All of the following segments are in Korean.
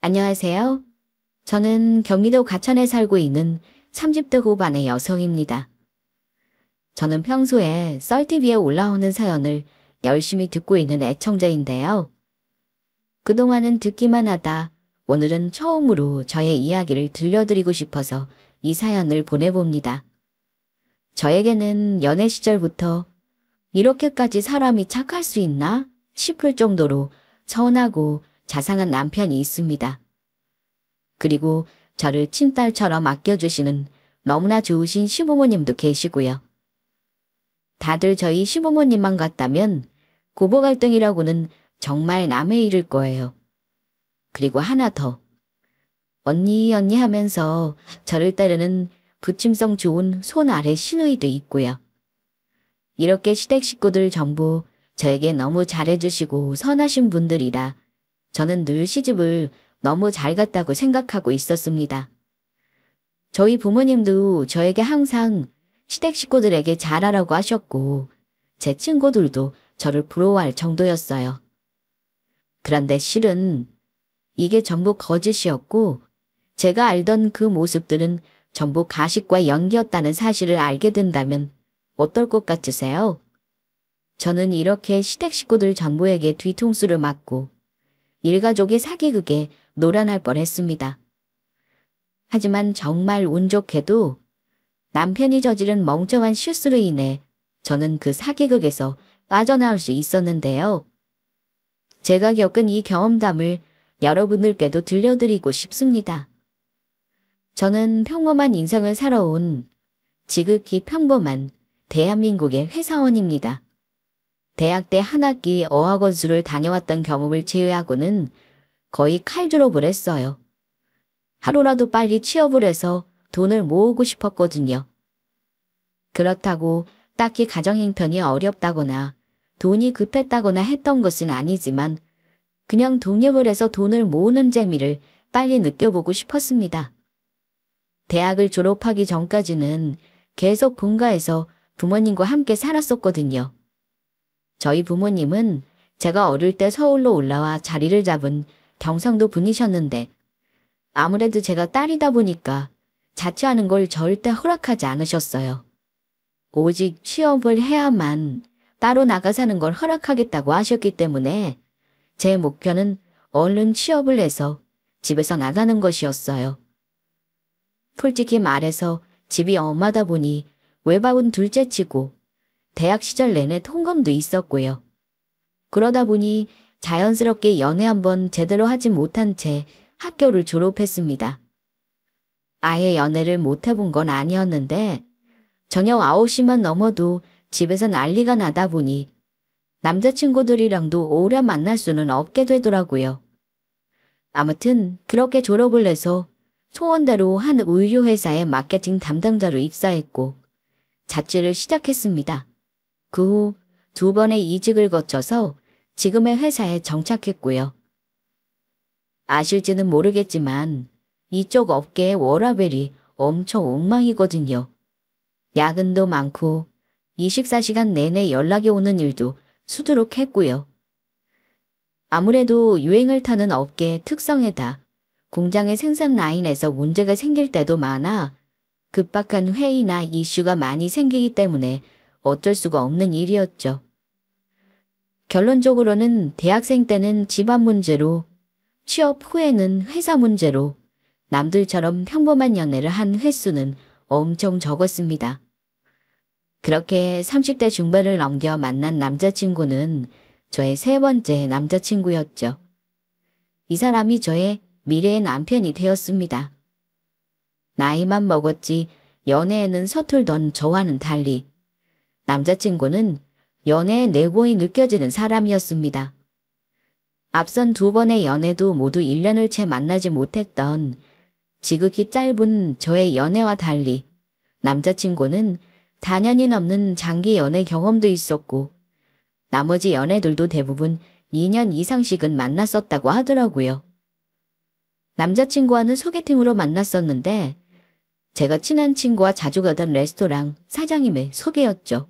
안녕하세요. 저는 경기도 과천에 살고 있는 30대 후반의 여성입니다. 저는 평소에 썰TV에 올라오는 사연을 열심히 듣고 있는 애청자인데요. 그동안은 듣기만 하다 오늘은 처음으로 저의 이야기를 들려드리고 싶어서 이 사연을 보내봅니다. 저에게는 연애 시절부터 이렇게까지 사람이 착할 수 있나 싶을 정도로 선하고 자상한 남편이 있습니다. 그리고 저를 친딸처럼 아껴주시는 너무나 좋으신 시부모님도 계시고요. 다들 저희 시부모님만 같다면 고부 갈등이라고는 정말 남의 일일 거예요. 그리고 하나 더. 언니 하면서 저를 따르는 부침성 좋은 손 아래 시누이도 있고요. 이렇게 시댁 식구들 전부 저에게 너무 잘해주시고 선하신 분들이라 저는 늘 시집을 너무 잘 갔다고 생각하고 있었습니다. 저희 부모님도 저에게 항상 시댁 식구들에게 잘하라고 하셨고 제 친구들도 저를 부러워할 정도였어요. 그런데 실은 이게 전부 거짓이었고 제가 알던 그 모습들은 전부 가식과 연기였다는 사실을 알게 된다면 어떨 것 같으세요? 저는 이렇게 시댁 식구들 전부에게 뒤통수를 맞고 일가족이 사기극에 노란할 뻔했습니다. 하지만 정말 운 좋게도 남편이 저지른 멍청한 실수로 인해 저는 그 사기극에서 빠져나올 수 있었는데요. 제가 겪은 이 경험담을 여러분들께도 들려드리고 싶습니다. 저는 평범한 인생을 살아온 지극히 평범한 대한민국의 회사원입니다. 대학 때 한 학기 어학원수를 다녀왔던 경험을 제외하고는 거의 칼졸업을 했어요. 하루라도 빨리 취업을 해서 돈을 모으고 싶었거든요. 그렇다고 딱히 가정 형편이 어렵다거나 돈이 급했다거나 했던 것은 아니지만 그냥 독립을 해서 돈을 모으는 재미를 빨리 느껴보고 싶었습니다. 대학을 졸업하기 전까지는 계속 본가에서 부모님과 함께 살았었거든요. 저희 부모님은 제가 어릴 때 서울로 올라와 자리를 잡은 경상도 분이셨는데 아무래도 제가 딸이다 보니까 자취하는 걸 절대 허락하지 않으셨어요. 오직 취업을 해야만 따로 나가 사는 걸 허락하겠다고 하셨기 때문에 제 목표는 얼른 취업을 해서 집에서 나가는 것이었어요. 솔직히 말해서 집이 엄하다 보니 외박은 둘째치고 대학 시절 내내 통금도 있었고요. 그러다 보니 자연스럽게 연애 한번 제대로 하지 못한 채 학교를 졸업했습니다. 아예 연애를 못 해본 건 아니었는데 저녁 9시만 넘어도 집에서 난리가 나다 보니 남자친구들이랑도 오래 만날 수는 없게 되더라고요. 아무튼 그렇게 졸업을 해서 소원대로 한 우유회사의 마케팅 담당자로 입사했고 자취를 시작했습니다. 그 후 2번의 이직을 거쳐서 지금의 회사에 정착했고요. 아실지는 모르겠지만 이쪽 업계의 워라밸이 엄청 엉망이거든요. 야근도 많고 24시간 내내 연락이 오는 일도 수두룩했고요. 아무래도 유행을 타는 업계의 특성에다 공장의 생산 라인에서 문제가 생길 때도 많아 급박한 회의나 이슈가 많이 생기기 때문에 어쩔 수가 없는 일이었죠. 결론적으로는 대학생 때는 집안 문제로, 취업 후에는 회사 문제로 남들처럼 평범한 연애를 한 횟수는 엄청 적었습니다. 그렇게 30대 중반을 넘겨 만난 남자친구는 저의 3번째 남자친구였죠. 이 사람이 저의 미래의 남편이 되었습니다. 나이만 먹었지 연애에는 서툴던 저와는 달리 남자친구는 연애의 내공이 느껴지는 사람이었습니다. 앞선 2번의 연애도 모두 1년을 채 만나지 못했던 지극히 짧은 저의 연애와 달리 남자친구는 4년이 넘는 장기 연애 경험도 있었고 나머지 연애들도 대부분 2년 이상씩은 만났었다고 하더라고요. 남자친구와는 소개팅으로 만났었는데 제가 친한 친구와 자주 가던 레스토랑 사장님의 소개였죠.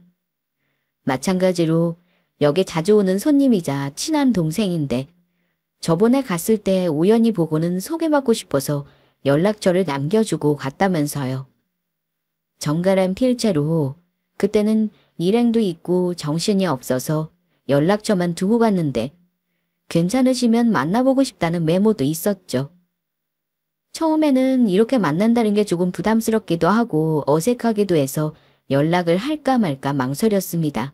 마찬가지로 역에 자주 오는 손님이자 친한 동생인데 저번에 갔을 때 우연히 보고는 소개받고 싶어서 연락처를 남겨주고 갔다면서요. 정갈한 필체로 그때는 일행도 있고 정신이 없어서 연락처만 두고 갔는데 괜찮으시면 만나보고 싶다는 메모도 있었죠. 처음에는 이렇게 만난다는 게 조금 부담스럽기도 하고 어색하기도 해서 연락을 할까 말까 망설였습니다.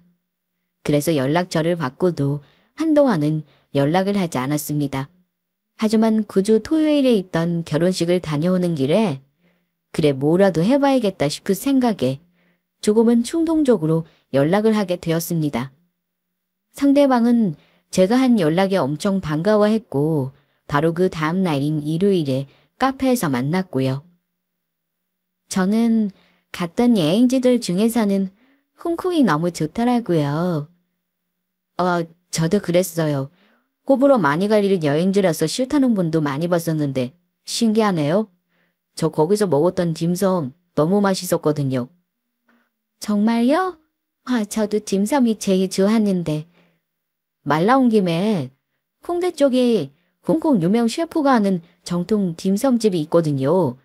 그래서 연락처를 받고도 한동안은 연락을 하지 않았습니다. 하지만 그 주 토요일에 있던 결혼식을 다녀오는 길에 그래 뭐라도 해봐야겠다 싶은 생각에 조금은 충동적으로 연락을 하게 되었습니다. 상대방은 제가 한 연락에 엄청 반가워했고 바로 그 다음 날인 일요일에 카페에서 만났고요. 저는 갔던 여행지들 중에서는 홍콩이 너무 좋더라고요. 저도 그랬어요. 호불호 많이 갈리는 여행지라서 싫다는 분도 많이 봤었는데 신기하네요. 저 거기서 먹었던 딤섬 너무 맛있었거든요. 정말요? 저도 딤섬이 제일 좋았는데. 말 나온 김에 홍대 쪽에 홍콩 유명 셰프가 하는 정통 딤섬집이 있거든요.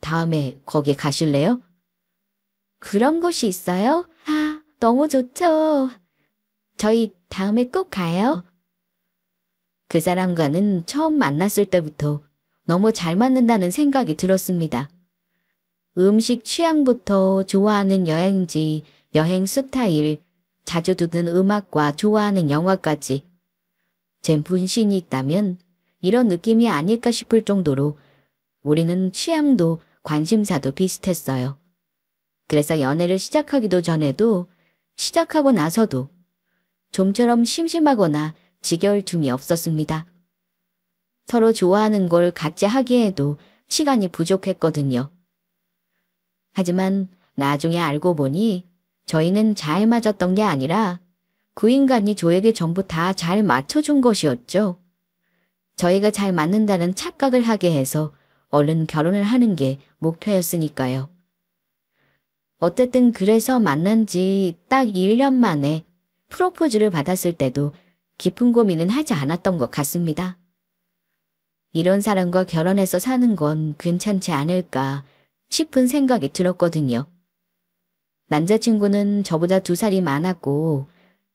다음에 거기 가실래요? 그런 곳이 있어요? 너무 좋죠. 저희 다음에 꼭 가요. 그 사람과는 처음 만났을 때부터 너무 잘 맞는다는 생각이 들었습니다. 음식 취향부터 좋아하는 여행지, 여행 스타일, 자주 듣는 음악과 좋아하는 영화까지. 제 분신이 있다면 이런 느낌이 아닐까 싶을 정도로 우리는 취향도 관심사도 비슷했어요. 그래서 연애를 시작하기도 전에도 시작하고 나서도 좀처럼 심심하거나 지겨울 틈이 없었습니다. 서로 좋아하는 걸 같이 하기에도 시간이 부족했거든요. 하지만 나중에 알고 보니 저희는 잘 맞았던 게 아니라 그 인간이 저에게 전부 다 잘 맞춰준 것이었죠. 저희가 잘 맞는다는 착각을 하게 해서 얼른 결혼을 하는 게 목표였으니까요. 어쨌든 그래서 만난 지 딱 1년 만에 프로포즈를 받았을 때도 깊은 고민은 하지 않았던 것 같습니다. 이런 사람과 결혼해서 사는 건 괜찮지 않을까 싶은 생각이 들었거든요. 남자친구는 저보다 2살이 많았고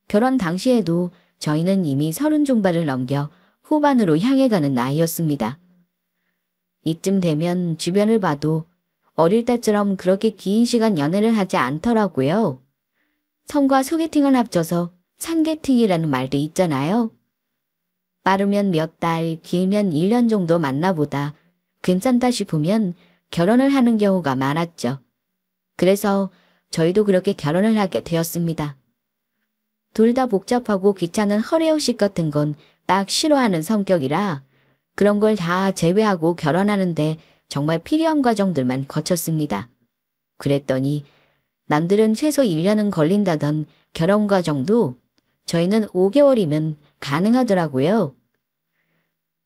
결혼 당시에도 저희는 이미 30 중반을 넘겨 후반으로 향해 가는 나이였습니다. 이쯤 되면 주변을 봐도 어릴 때처럼 그렇게 긴 시간 연애를 하지 않더라고요. 성과 소개팅을 합쳐서 산개팅이라는 말도 있잖아요. 빠르면 몇 달, 길면 1년 정도 만나보다 괜찮다 싶으면 결혼을 하는 경우가 많았죠. 그래서 저희도 그렇게 결혼을 하게 되었습니다. 둘 다 복잡하고 귀찮은 허례허식 같은 건 딱 싫어하는 성격이라 그런 걸 다 제외하고 결혼하는데 정말 필요한 과정들만 거쳤습니다. 그랬더니 남들은 최소 1년은 걸린다던 결혼 과정도 저희는 5개월이면 가능하더라고요.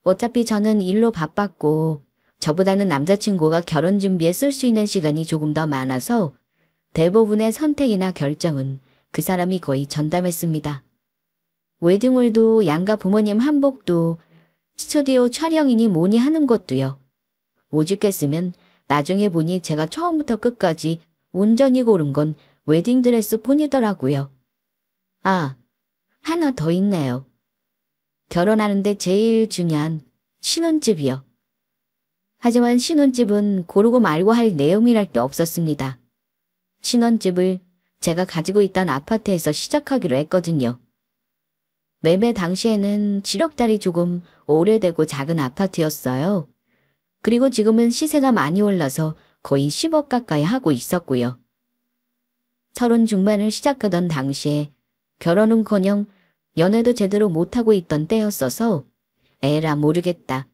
어차피 저는 일로 바빴고 저보다는 남자친구가 결혼 준비에 쓸 수 있는 시간이 조금 더 많아서 대부분의 선택이나 결정은 그 사람이 거의 전담했습니다. 웨딩홀도 양가 부모님 한복도 스튜디오 촬영이니 뭐니 하는 것도요. 오죽했으면 나중에 보니 제가 처음부터 끝까지 온전히 고른 건 웨딩드레스 뿐이더라고요. 하나 더 있네요. 결혼하는데 제일 중요한 신혼집이요. 하지만 신혼집은 고르고 말고 할 내용이랄 게 없었습니다. 신혼집을 제가 가지고 있던 아파트에서 시작하기로 했거든요. 매매 당시에는 7억짜리 조금 오래되고 작은 아파트였어요. 그리고 지금은 시세가 많이 올라서 거의 10억 가까이 하고 있었고요. 30 중반을 시작하던 당시에 결혼은커녕 연애도 제대로 못하고 있던 때였어서 에라 모르겠다.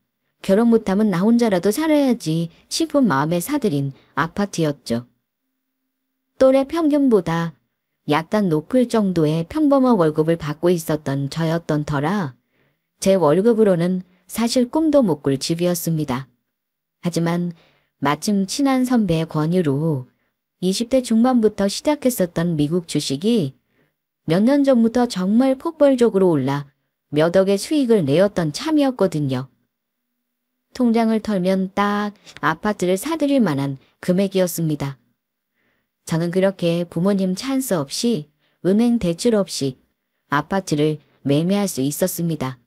결혼 못하면 나 혼자라도 살아야지 싶은 마음에 사들인 아파트였죠. 또래 평균보다 약간 높을 정도의 평범한 월급을 받고 있었던 저였던 터라 제 월급으로는 사실 꿈도 못 꿀 집이었습니다. 하지만 마침 친한 선배의 권유로 20대 중반부터 시작했었던 미국 주식이 몇 년 전부터 정말 폭발적으로 올라 몇 억의 수익을 내었던 참이었거든요. 통장을 털면 딱 아파트를 사들일 만한 금액이었습니다. 저는 그렇게 부모님 찬스 없이 은행 대출 없이 아파트를 매매할 수 있었습니다.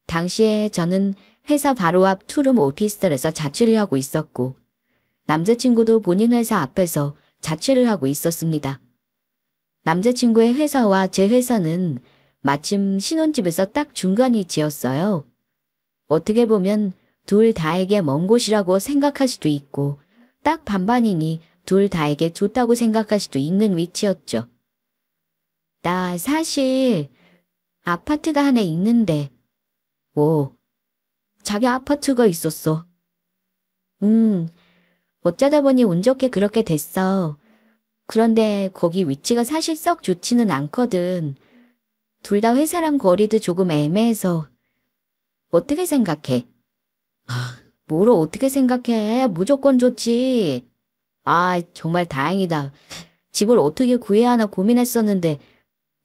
당시에 저는 회사 바로 앞 투룸 오피스텔에서 자취를 하고 있었고 남자친구도 본인 회사 앞에서 자취를 하고 있었습니다. 남자친구의 회사와 제 회사는 마침 신혼집에서 딱 중간 위치였어요. 어떻게 보면 둘 다에게 먼 곳이라고 생각할 수도 있고 딱 반반이니 둘 다에게 좋다고 생각할 수도 있는 위치였죠. 나 사실 아파트가 하나 있는데. 오, 자기 아파트가 있었어. 어쩌다 보니 운 좋게 그렇게 됐어. 그런데 거기 위치가 사실 썩 좋지는 않거든. 둘 다 회사랑 거리도 조금 애매해서. 어떻게 생각해? 뭐를 어떻게 생각해? 무조건 좋지. 아, 정말 다행이다. 집을 어떻게 구해야 하나 고민했었는데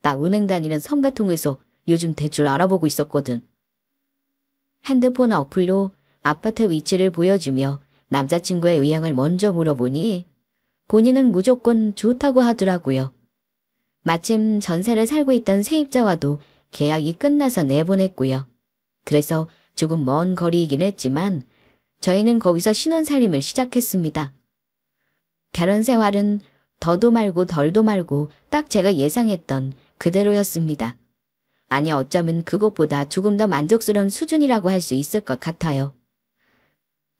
나 은행 다니는 성가 통해서 요즘 대출 알아보고 있었거든. 핸드폰 어플로 아파트 위치를 보여주며 남자친구의 의향을 먼저 물어보니 본인은 무조건 좋다고 하더라고요. 마침 전세를 살고 있던 세입자와도 계약이 끝나서 내보냈고요. 그래서 조금 먼 거리이긴 했지만 저희는 거기서 신혼살림을 시작했습니다. 결혼 생활은 더도 말고 덜도 말고 딱 제가 예상했던 그대로였습니다. 아니 어쩌면 그것보다 조금 더 만족스러운 수준이라고 할 수 있을 것 같아요.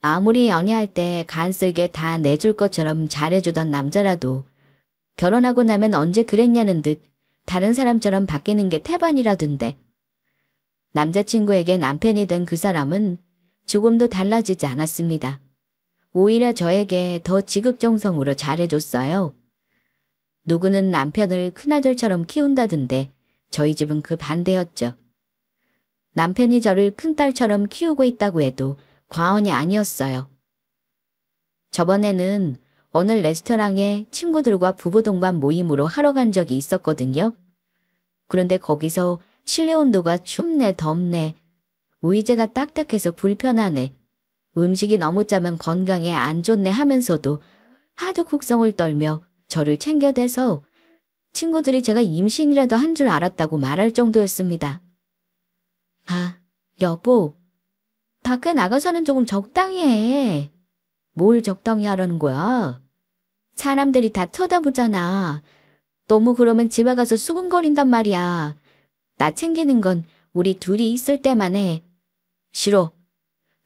아무리 연애할 때 간쓸게 다 내줄 것처럼 잘해주던 남자라도 결혼하고 나면 언제 그랬냐는 듯 다른 사람처럼 바뀌는 게 태반이라던데. 남자친구에게 남편이 된 그 사람은 조금도 달라지지 않았습니다. 오히려 저에게 더 지극정성으로 잘해줬어요. 누구는 남편을 큰아들처럼 키운다던데 저희 집은 그 반대였죠. 남편이 저를 큰딸처럼 키우고 있다고 해도 과언이 아니었어요. 저번에는 어느 레스토랑에 친구들과 부부 동반 모임으로 하러 간 적이 있었거든요. 그런데 거기서 실내 온도가 춥네 덥네. 의자가 딱딱해서 불편하네. 음식이 너무 짜면 건강에 안 좋네 하면서도 하도 국성을 떨며 저를 챙겨대서 친구들이 제가 임신이라도 한 줄 알았다고 말할 정도였습니다. 아, 여보. 밖에 나가서는 조금 적당히 해. 뭘 적당히 하라는 거야? 사람들이 다 쳐다보잖아. 너무 그러면 집에 가서 수근거린단 말이야. 나 챙기는 건 우리 둘이 있을 때만 해. 싫어.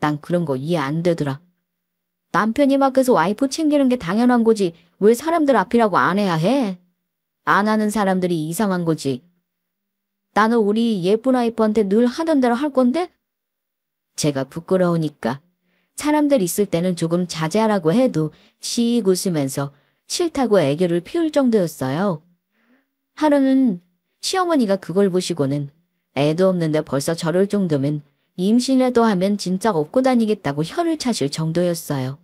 난 그런 거 이해 안 되더라. 남편이 밖에서 와이프 챙기는 게 당연한 거지. 왜 사람들 앞이라고 안 해야 해? 안 하는 사람들이 이상한 거지. 나는 우리 예쁜 와이프한테 늘 하던 대로 할 건데? 제가 부끄러우니까 사람들 있을 때는 조금 자제하라고 해도 씩 웃으면서 싫다고 애교를 피울 정도였어요. 하루는 시어머니가 그걸 보시고는 애도 없는데 벌써 저럴 정도면 임신이라도 하면 진짜 업고 다니겠다고 혀를 차실 정도였어요.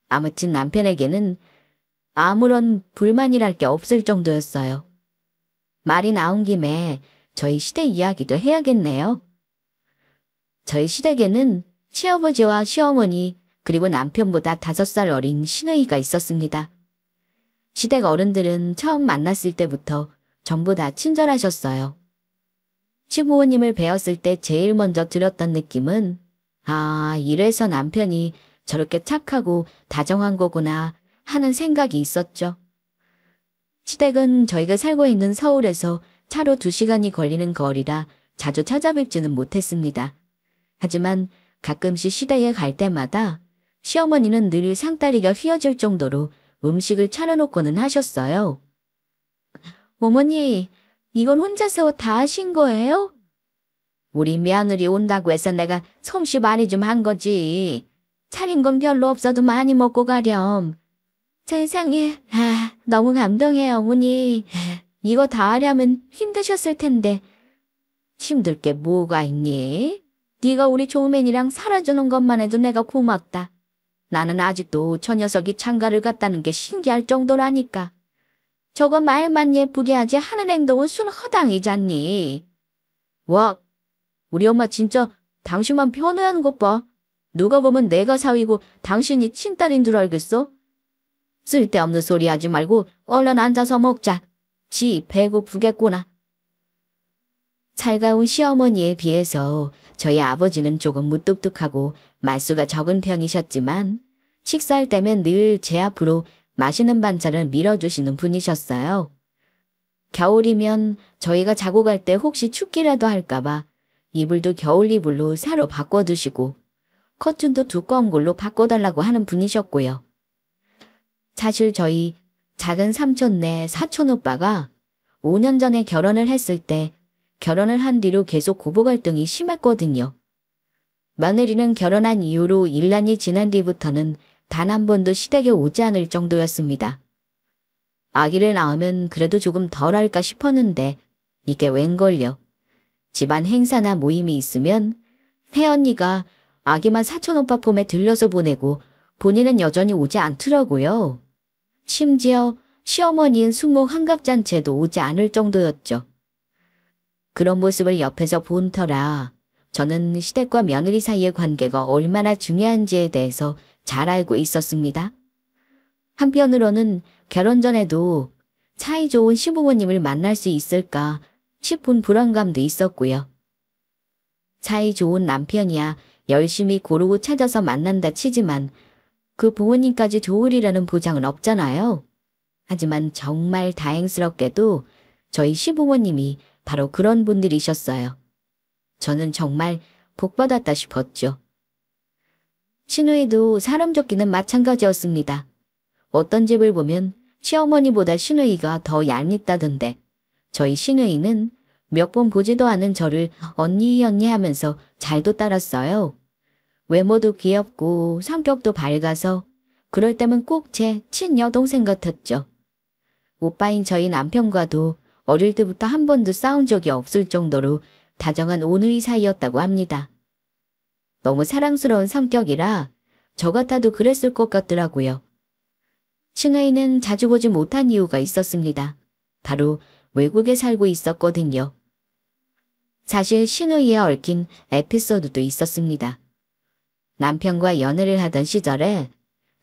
아무튼 남편에게는 아무런 불만이랄 게 없을 정도였어요. 말이 나온 김에 저희 시댁 이야기도 해야겠네요. 저희 시댁에는 시아버지와 시어머니 그리고 남편보다 5살 어린 시누이가 있었습니다. 시댁 어른들은 처음 만났을 때부터 전부 다 친절하셨어요. 시부모님을 뵈었을 때 제일 먼저 들었던 느낌은 아, 이래서 남편이 저렇게 착하고 다정한 거구나 하는 생각이 있었죠. 시댁은 저희가 살고 있는 서울에서 차로 2시간이 걸리는 거리라 자주 찾아뵙지는 못했습니다. 하지만 가끔씩 시댁에 갈 때마다 시어머니는 늘 상다리가 휘어질 정도로 음식을 차려놓고는 하셨어요. 어머니, 이건 혼자서 다 하신 거예요? 우리 며느리 온다고 해서 내가 솜씨 많이 좀 한 거지. 차린 건 별로 없어도 많이 먹고 가렴. 세상에, 너무 감동해요, 어머니. 이거 다 하려면 힘드셨을 텐데. 힘들 게 뭐가 있니? 네가 우리 조맨이랑 살아주는 것만 해도 내가 고맙다. 나는 아직도 저 녀석이 장가를 갔다는 게 신기할 정도라니까. 저거 말만 예쁘게 하지 하는 행동은 순 허당이잖니. 와, 우리 엄마 진짜 당신만 편애하는 것 봐. 누가 보면 내가 사위고 당신이 친딸인 줄 알겠어? 쓸데없는 소리 하지 말고 얼른 앉아서 먹자. 지 배고프겠구나. 살가운 시어머니에 비해서 저희 아버지는 조금 무뚝뚝하고 말수가 적은 편이셨지만 식사할 때면 늘 제 앞으로 맛있는 반찬을 밀어주시는 분이셨어요. 겨울이면 저희가 자고 갈 때 혹시 춥기라도 할까봐 이불도 겨울 이불로 새로 바꿔두시고 커튼도 두꺼운 걸로 바꿔달라고 하는 분이셨고요. 사실 저희 작은 삼촌네 사촌 오빠가 5년 전에 결혼을 했을 때 결혼을 한 뒤로 계속 고부 갈등이 심했거든요. 며느리는 결혼한 이후로 1년이 지난 뒤부터는 단 한 번도 시댁에 오지 않을 정도였습니다. 아기를 낳으면 그래도 조금 덜할까 싶었는데 이게 웬걸요. 집안 행사나 모임이 있으면 새언니가 아기만 사촌 오빠 폼에 들려서 보내고 본인은 여전히 오지 않더라고요. 심지어 시어머니인 숙모 환갑잔치에도 오지 않을 정도였죠. 그런 모습을 옆에서 본 터라 저는 시댁과 며느리 사이의 관계가 얼마나 중요한지에 대해서 잘 알고 있었습니다. 한편으로는 결혼 전에도 사이좋은 시부모님을 만날 수 있을까 싶은 불안감도 있었고요. 사이좋은 남편이야 열심히 고르고 찾아서 만난다 치지만 그 부모님까지 좋으리라는 보장은 없잖아요. 하지만 정말 다행스럽게도 저희 시부모님이 바로 그런 분들이셨어요. 저는 정말 복받았다 싶었죠. 시누이도 사람 좋기는 마찬가지였습니다. 어떤 집을 보면 시어머니보다 시누이가 더 얄밉다던데 저희 시누이는 몇 번 보지도 않은 저를 언니 하면서 잘도 따랐어요. 외모도 귀엽고 성격도 밝아서 그럴 때면 꼭 제 친여동생 같았죠. 오빠인 저희 남편과도 어릴 때부터 한 번도 싸운 적이 없을 정도로 다정한 오누이 사이였다고 합니다. 너무 사랑스러운 성격이라 저 같아도 그랬을 것 같더라고요. 시누이는 자주 보지 못한 이유가 있었습니다. 바로 외국에 살고 있었거든요. 사실 시누이에 얽힌 에피소드도 있었습니다. 남편과 연애를 하던 시절에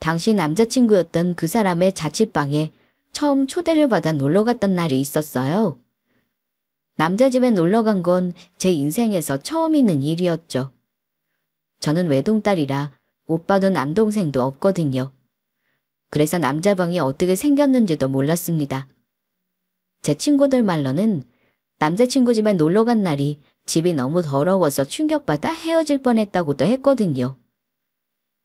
당시 남자친구였던 그 사람의 자취방에 처음 초대를 받아 놀러 갔던 날이 있었어요. 남자 집에 놀러 간 건 제 인생에서 처음 있는 일이었죠. 저는 외동딸이라 오빠도 남동생도 없거든요. 그래서 남자 방이 어떻게 생겼는지도 몰랐습니다. 제 친구들 말로는 남자친구 집에 놀러 간 날이 집이 너무 더러워서 충격받아 헤어질 뻔했다고도 했거든요.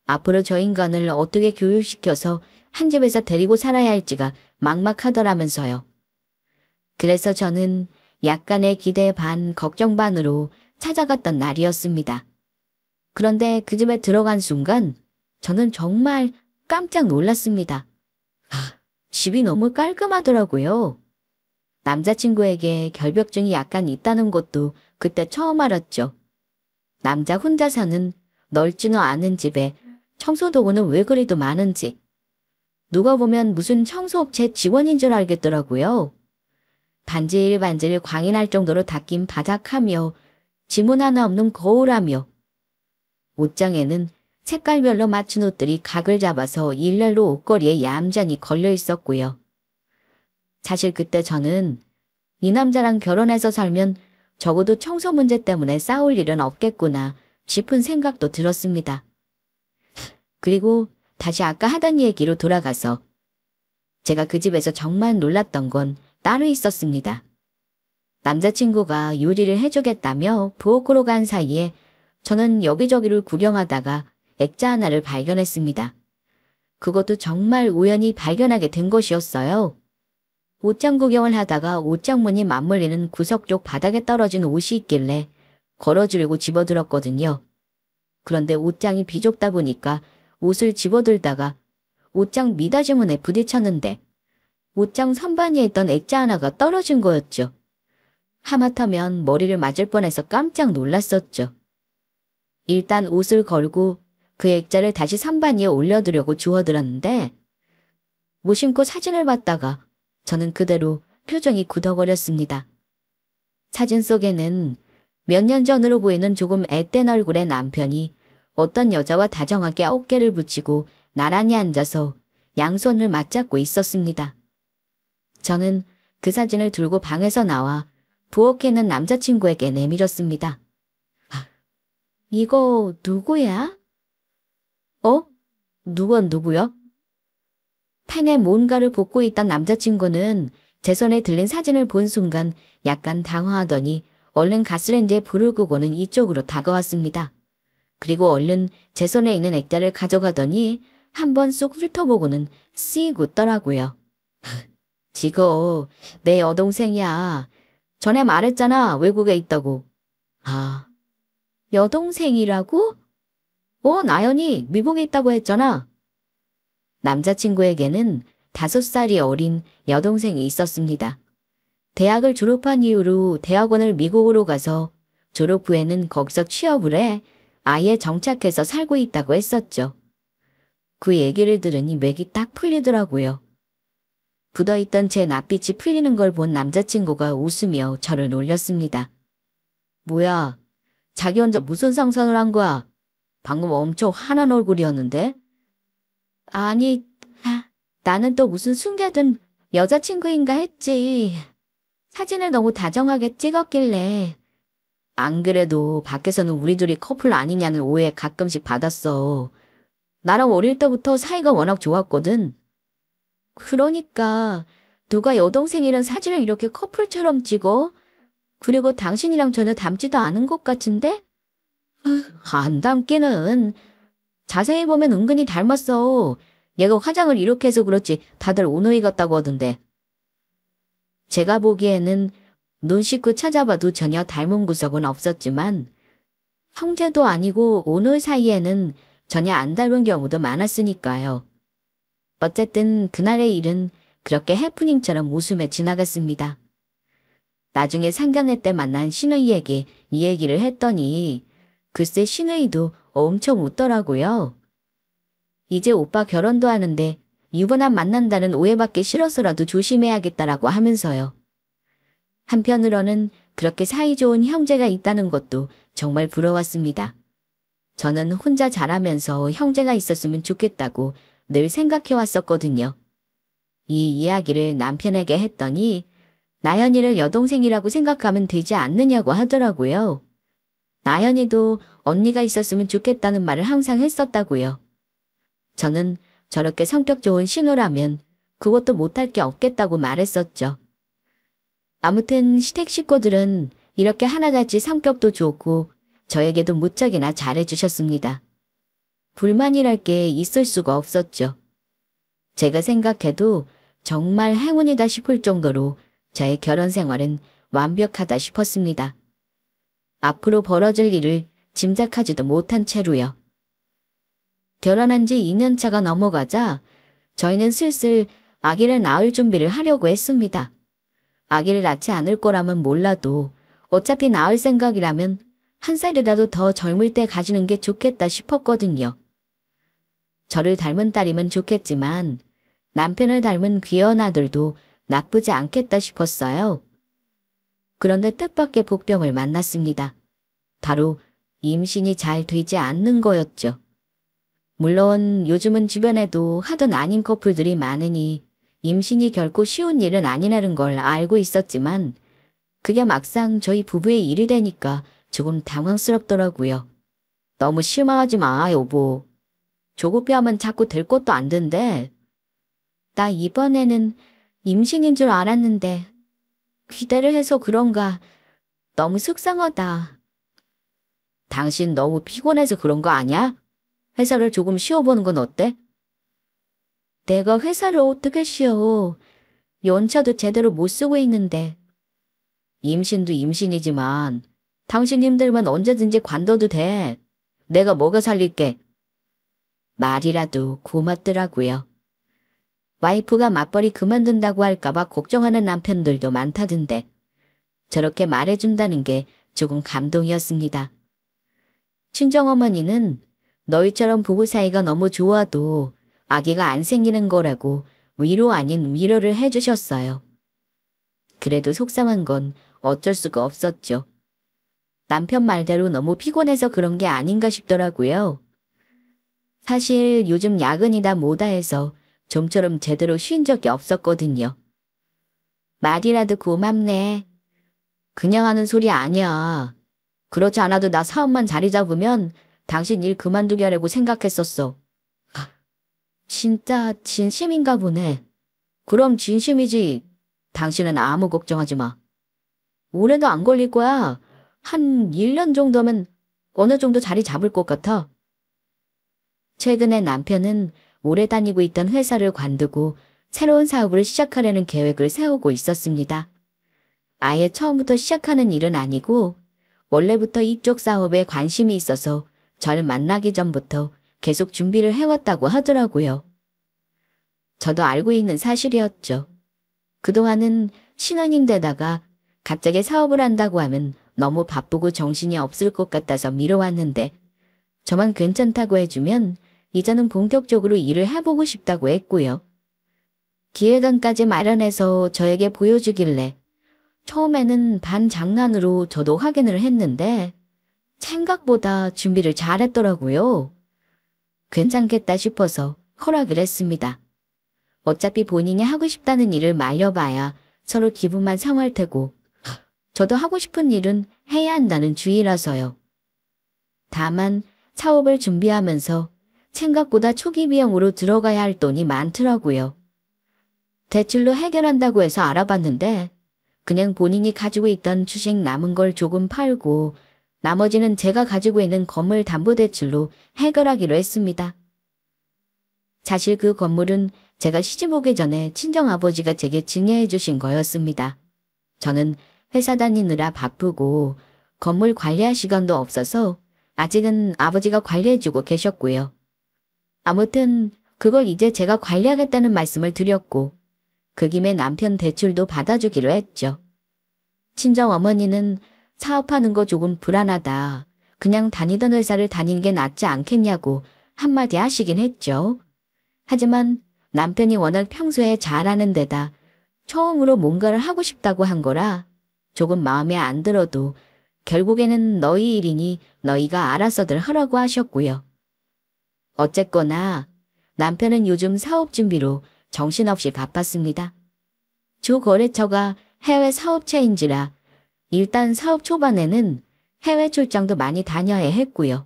앞으로 저 인간을 어떻게 교육시켜서 한 집에서 데리고 살아야 할지가 막막하더라면서요. 그래서 저는 약간의 기대 반 걱정 반으로 찾아갔던 날이었습니다. 그런데 그 집에 들어간 순간 저는 정말 깜짝 놀랐습니다. 집이 너무 깔끔하더라고요. 남자친구에게 결벽증이 약간 있다는 것도 그때 처음 알았죠. 남자 혼자 사는 넓지도 않은 집에 청소도구는 왜 그리도 많은지. 누가 보면 무슨 청소업체 직원인 줄 알겠더라고요. 반질반질 광이 날 정도로 닦인 바닥하며 지문 하나 없는 거울하며 옷장에는 색깔별로 맞춘 옷들이 각을 잡아서 일렬로 옷걸이에 얌전히 걸려 있었고요. 사실 그때 저는 이 남자랑 결혼해서 살면 적어도 청소 문제 때문에 싸울 일은 없겠구나 싶은 생각도 들었습니다. 그리고 다시 아까 하던 얘기로 돌아가서 제가 그 집에서 정말 놀랐던 건 따로 있었습니다. 남자친구가 요리를 해주겠다며 부엌으로 간 사이에 저는 여기저기를 구경하다가 액자 하나를 발견했습니다. 그것도 정말 우연히 발견하게 된 것이었어요. 옷장 구경을 하다가 옷장문이 맞물리는 구석 쪽 바닥에 떨어진 옷이 있길래 걸어주려고 집어들었거든요. 그런데 옷장이 비좁다 보니까 옷을 집어들다가 옷장 미닫이문에 부딪혔는데 옷장 선반위에 있던 액자 하나가 떨어진 거였죠. 하마터면 머리를 맞을 뻔해서 깜짝 놀랐었죠. 일단 옷을 걸고 그 액자를 다시 선반 위에 올려두려고 주워들었는데 무심코 사진을 봤다가 저는 그대로 표정이 굳어버렸습니다. 사진 속에는 몇 년 전으로 보이는 조금 앳된 얼굴의 남편이 어떤 여자와 다정하게 어깨를 붙이고 나란히 앉아서 양손을 맞잡고 있었습니다. 저는 그 사진을 들고 방에서 나와 부엌에 있는 남자친구에게 내밀었습니다. 이거 누구야? 누구요? 펜에 뭔가를 볶고 있던 남자친구는 제 손에 들린 사진을 본 순간 약간 당황하더니 얼른 가스레인지에 불을 끄고는 이쪽으로 다가왔습니다. 그리고 얼른 제 손에 있는 액자를 가져가더니 한번 쏙 훑어보고는 씩 웃더라고요. 지거 내 여동생이야. 전에 말했잖아, 외국에 있다고. 아, 여동생이라고? 나연이 미국에 있다고 했잖아. 남자친구에게는 5살이 어린 여동생이 있었습니다. 대학을 졸업한 이후로 대학원을 미국으로 가서 졸업 후에는 거기서 취업을 해 아예 정착해서 살고 있다고 했었죠. 그 얘기를 들으니 맥이 딱 풀리더라고요. 굳어있던 제 낯빛이 풀리는 걸 본 남자친구가 웃으며 저를 놀렸습니다. 뭐야, 자기 혼자 무슨 상상을 한 거야? 방금 엄청 환한 얼굴이었는데? 아니, 나는 또 무슨 숨겨둔 여자친구인가 했지. 사진을 너무 다정하게 찍었길래. 안 그래도 밖에서는 우리 둘이 커플 아니냐는 오해 가끔씩 받았어. 나랑 어릴 때부터 사이가 워낙 좋았거든. 그러니까 누가 여동생이랑 사진을 이렇게 커플처럼 찍어? 그리고 당신이랑 전혀 닮지도 않은 것 같은데? 안 닮기는. 자세히 보면 은근히 닮았어. 얘가 화장을 이렇게 해서 그렇지 다들 오노이 같다고 하던데. 제가 보기에는 눈 씻고 찾아봐도 전혀 닮은 구석은 없었지만 형제도 아니고 오노이 사이에는 전혀 안 닮은 경우도 많았으니까요. 어쨌든 그날의 일은 그렇게 해프닝처럼 웃음에 지나갔습니다. 나중에 상견례 때 만난 신우이에게 이 얘기를 했더니 글쎄 신우이도 엄청 웃더라고요. 이제 오빠 결혼도 하는데 유부남 만난다는 오해받기 싫어서라도 조심해야겠다라고 하면서요. 한편으로는 그렇게 사이좋은 형제가 있다는 것도 정말 부러웠습니다. 저는 혼자 자라면서 형제가 있었으면 좋겠다고 늘 생각해왔었거든요. 이 이야기를 남편에게 했더니 나연이를 여동생이라고 생각하면 되지 않느냐고 하더라고요. 나연이도 언니가 있었으면 좋겠다는 말을 항상 했었다고요. 저는 저렇게 성격 좋은 신우라면 그것도 못할 게 없겠다고 말했었죠. 아무튼 시댁 식구들은 이렇게 하나같이 성격도 좋고 저에게도 무척이나 잘해주셨습니다. 불만이랄 게 있을 수가 없었죠. 제가 생각해도 정말 행운이다 싶을 정도로 저의 결혼 생활은 완벽하다 싶었습니다. 앞으로 벌어질 일을 짐작하지도 못한 채로요. 결혼한 지 2년차가 넘어가자 저희는 슬슬 아기를 낳을 준비를 하려고 했습니다. 아기를 낳지 않을 거라면 몰라도 어차피 낳을 생각이라면 1살이라도 더 젊을 때 가지는 게 좋겠다 싶었거든요. 저를 닮은 딸이면 좋겠지만 남편을 닮은 귀여운 아들도 나쁘지 않겠다 싶었어요. 그런데 뜻밖의 복병을 만났습니다. 바로 임신이 잘 되지 않는 거였죠. 물론 요즘은 주변에도 하던 아닌 커플들이 많으니 임신이 결코 쉬운 일은 아니라는 걸 알고 있었지만 그게 막상 저희 부부의 일이 되니까 조금 당황스럽더라고요. 너무 실망하지 마, 여보. 조급해하면 자꾸 될 것도 안 된대. 나 이번에는 임신인 줄 알았는데 기대를 해서 그런가 너무 속상하다. 당신 너무 피곤해서 그런 거 아니야? 회사를 조금 쉬어보는 건 어때? 내가 회사를 어떻게 쉬어. 연차도 제대로 못 쓰고 있는데. 임신도 임신이지만 당신 힘들면 언제든지 관둬도 돼. 내가 먹여 살릴게. 말이라도 고맙더라고요. 와이프가 맞벌이 그만둔다고 할까봐 걱정하는 남편들도 많다던데 저렇게 말해준다는 게 조금 감동이었습니다. 친정어머니는 너희처럼 부부 사이가 너무 좋아도 아기가 안 생기는 거라고 위로 아닌 위로를 해주셨어요. 그래도 속상한 건 어쩔 수가 없었죠. 남편 말대로 너무 피곤해서 그런 게 아닌가 싶더라고요. 사실 요즘 야근이다 뭐다 해서 좀처럼 제대로 쉰 적이 없었거든요. 말이라도 고맙네. 그냥 하는 소리 아니야. 그렇지 않아도 나 사업만 자리 잡으면 당신 일 그만두게 하려고 생각했었어. 진짜 진심인가 보네. 그럼 진심이지. 당신은 아무 걱정하지 마. 오래도 안 걸릴 거야. 한 1년 정도면 어느 정도 자리 잡을 것 같아. 최근에 남편은 오래 다니고 있던 회사를 관두고 새로운 사업을 시작하려는 계획을 세우고 있었습니다. 아예 처음부터 시작하는 일은 아니고 원래부터 이쪽 사업에 관심이 있어서 저를 만나기 전부터 계속 준비를 해왔다고 하더라고요. 저도 알고 있는 사실이었죠. 그동안은 신혼인데다가 갑자기 사업을 한다고 하면 너무 바쁘고 정신이 없을 것 같아서 미뤄왔는데 저만 괜찮다고 해주면 이제는 본격적으로 일을 해보고 싶다고 했고요. 기획안까지 마련해서 저에게 보여주길래 처음에는 반장난으로 저도 확인을 했는데 생각보다 준비를 잘했더라고요. 괜찮겠다 싶어서 허락을 했습니다. 어차피 본인이 하고 싶다는 일을 말려봐야 서로 기분만 상할 테고 저도 하고 싶은 일은 해야 한다는 주의라서요. 다만 사업을 준비하면서 생각보다 초기 비용으로 들어가야 할 돈이 많더라고요. 대출로 해결한다고 해서 알아봤는데 그냥 본인이 가지고 있던 주식 남은 걸 조금 팔고 나머지는 제가 가지고 있는 건물 담보대출로 해결하기로 했습니다. 사실 그 건물은 제가 시집 오기 전에 친정아버지가 제게 증여해 주신 거였습니다. 저는 회사 다니느라 바쁘고 건물 관리할 시간도 없어서 아직은 아버지가 관리해주고 계셨고요. 아무튼 그걸 이제 제가 관리하겠다는 말씀을 드렸고 그 김에 남편 대출도 받아주기로 했죠. 친정어머니는 사업하는 거 조금 불안하다. 그냥 다니던 회사를 다니는 게 낫지 않겠냐고 한마디 하시긴 했죠. 하지만 남편이 워낙 평소에 잘하는 데다 처음으로 뭔가를 하고 싶다고 한 거라 조금 마음에 안 들어도 결국에는 너희 일이니 너희가 알아서들 하라고 하셨고요. 어쨌거나 남편은 요즘 사업 준비로 정신없이 바빴습니다. 주 거래처가 해외 사업체인지라 일단 사업 초반에는 해외 출장도 많이 다녀야 했고요.